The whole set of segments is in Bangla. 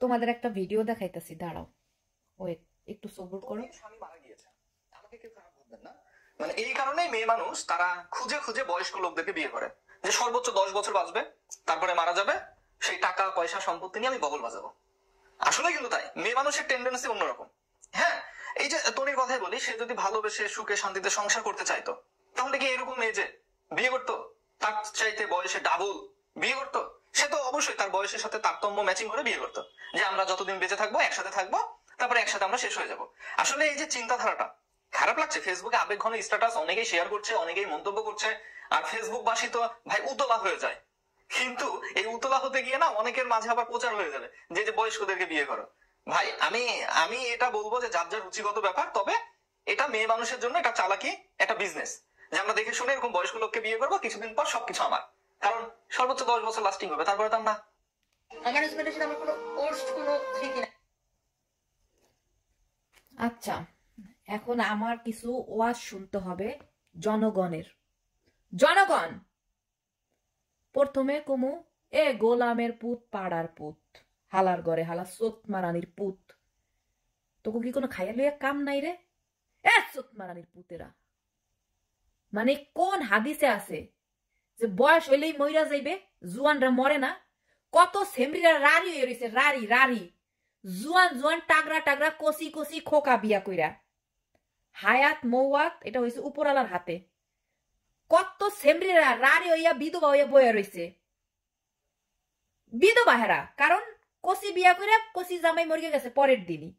তোমাদের একটা ভিডিও দেখাইতেছি, দাঁড়াও, ওয়েট, একটু সবুর করো। স্বামী মারা গিয়েছে, আমাকে কেউ খারাপ ভাববেন না। মানে এই কারণেই মেয়ে মানুষ তারা খুঁজে খুঁজে বয়স্ক লোকদেরকে বিয়ে করে, যে সর্বোচ্চ 10 বছর বাঁচবে, তারপরে মারা যাবে, সেই টাকা পয়সা সম্পত্তি নিয়ে আমি বগল বাজাবো। আসলে কিন্তু তাই, মেয়ে মানুষের টেন্ডেন্সি অন্যরকম। হ্যাঁ, এই যে তনির কথাই বলি, সে যদি ভালোবেসে সুখে শান্তিতে সংসার করতে চাইতো, তাহলে কি এরকম মেয়ে যে বিয়ে করতো, তার চাইতে বয়সে ডাবল বিয়ে করতো? সে তো অবশ্যই তার বয়সের সাথে তারতম্য ম্যাচিং করে বিয়ে করতো, যে আমরা যতদিন বেঁচে থাকবো একসাথে থাকবো, তারপরে একসাথে আমরা শেষ হয়ে যাব। আসলে এই যে চিন্তাধারাটা খারাপ লাগছে। ফেসবুকে আবেগ ঘন স্ট্যাটাস অনেকেই শেয়ার করছে, অনেকেই মন্তব্য করছে, আর ফেসবুক বাসী তো ভাই উতলা হয়ে যায়। কিন্তু এই উতলা হতে গিয়ে না অনেকের মাঝে আবার প্রচার হয়ে যাবে যে যে বয়স্কদেরকে বিয়ে করো। ভাই আমি আমি এটা বলবো যে যার যার রুচিগত ব্যাপার, তবে এটা মেয়ে মানুষের জন্য এটা চালাকি, একটা বিজনেস, যে আমরা দেখে শুনে এরকম বয়স্ক লোককে বিয়ে করবো, কিছুদিন পর সবকিছু আমার, কারণ সর্বোচ্চ 10 বছর লাস্টিং হবে, তারপরে তো আমরা আমার হাজবেন্ডের সাথে আমার কোনো কোর্স কোনো স্মৃতি নাই। আচ্ছা, এখন আমার কিছু ওয়াজ শুনতে হবে জনগণের। জনগণ, প্রথমে কুমু, এ গোলামের পুত, পাড়ার পুত, হালার ঘরে হালা চোত মারানির পুত, তোকে কি কোনো খাইয়া লইয়া কাম নাই রে? এ চোত মারানির পুতেরা, মানে কোন হাদিসে আছে যে বয়স হইলেই মইরা যাইবে, জুয়ানরা মরে না? কত সেমরিরা রারি হয়ে রয়েছে, রারি রারি, জুয়ান জুয়ান টাগরা টাগরা কষি কষি খোকা বিয়া কইরা। হায়াত মৌয়াত এটা হয়েছে উপরালার হাতে। কত সেমরিরা রারি হইয়া বিধবা হইয়া বইয়া রয়েছে, বিধবা হেরা, কারণ কষি বিয়া কইরা কষি জামাই মরিয়া গেছে পরের দিনই।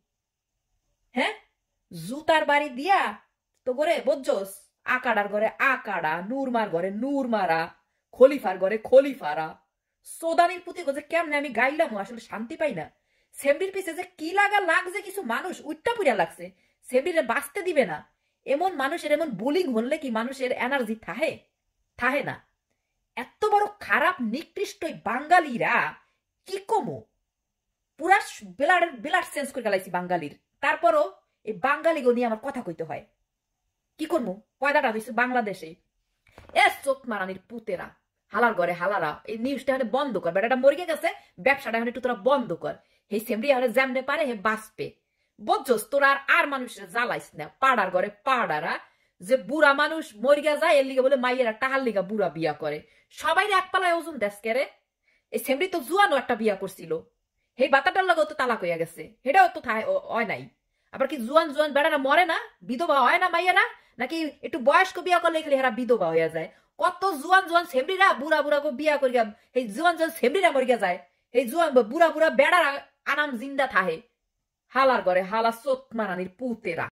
হ্যাঁ, জুতার বাড়ি দিয়া তো করে বুঝছস, আকাড়ার ঘরে আকাড়া, নূরমার ঘরে নূর মারা, খলিফার ঘরে খলিফারা, সোদানির পুঁতি যে কেমনে আমি গাইলাম, আসলে শান্তি পাই না। সেমরির পিছে যে কি লাগা লাগছে, কিছু মানুষ উইট্টা পুরিয়া লাগছে, সেমরিরে বাঁচতে দিবে না। এমন মানুষের এমন বুলিং হলে কি মানুষের এনার্জি থাহে? থাহে না। এত বড় খারাপ নিকৃষ্ট বাঙালিরা কি কমো, পুরা বেলার চেঞ্জ করে গেলাইছি বাঙালির। তারপরও এই বাঙালি গো নিয়ে আমার কথা কইতে হয়। কি করবো, পয়দাটা হয়েছে বাংলাদেশে। এ চোখ মারানির পুতেরা, হালার ঘরে হালারা, এই নিউজটা এখানে বন্ধ কর, বেটাটা মরিয়ে গেছে, ব্যবসাটা এখন একটু তোরা বন্ধ কর। এই সেমরি এখানে জানতে পারে হে বাঁচবে, বুঝছস? তোরা আর মানুষের জ্বালাইস না, পাড়ার ঘরে পাড়ারা, যে বুড়া মানুষ মরিয়া যায় এর লিগে বলে মাইয়েরা টাহার লিগা বুড়া বিয়া করে। সবাই এক পালায় ওজন দেশকে রে। এই সেমরি তো জুয়ানো একটা বিয়া করছিল, সেই বাতাটার লাগে তো তালাক হইয়া গেছে, সেটাও তো হয় নাই। আবার কি জুয়ান জুয়ান বেড়ারা মরে না, বিধবা হয় না মাইয়েরা? নাকি একটু বয়স্ক বিয়া করলে খালি হেরা বিধবা হইয়া যায়? কত জুয়ান জুয়ান সেমরিরা বুড়া বুড়া বিয়া করিয়া, এই জুয়ান জুয়ান সেমরিরা মরিয়া যায়, এই জুয়ান বুড়া বুড়া বেড়ারা আরাম জিন্দা থাহে। হালার ঘরে হালা চোখ মারানির পুতেরা।